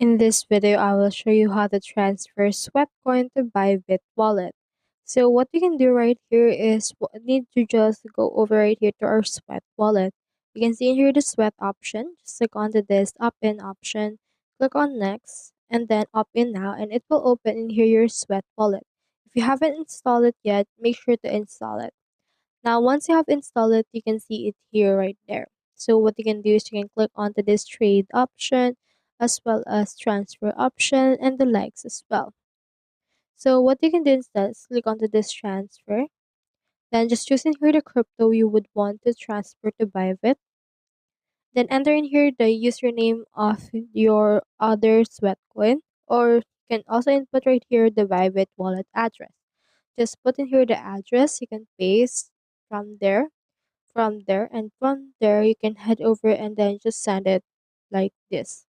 In this video, I will show you how to transfer Sweatcoin to Bybit Wallet. So what you can do right here is need to just go over right here to our Sweat wallet. You can see here the Sweat option. Just click onto this opt-in option, click on next, and then opt-in now, and it will open in here your Sweat wallet. If you haven't installed it yet, make sure to install it. Now, once you have installed it, you can see it here right there. So what you can do is you can click onto this trade option as well as transfer option and the likes as well. So what you can do instead is click onto this transfer. Then just choose in here the crypto you would want to transfer to Bybit. Then enter in here the username of your other Sweatcoin, or you can also input right here the Bybit wallet address. Just put in here the address. You can paste from there and from there you can head over and then just send it like this.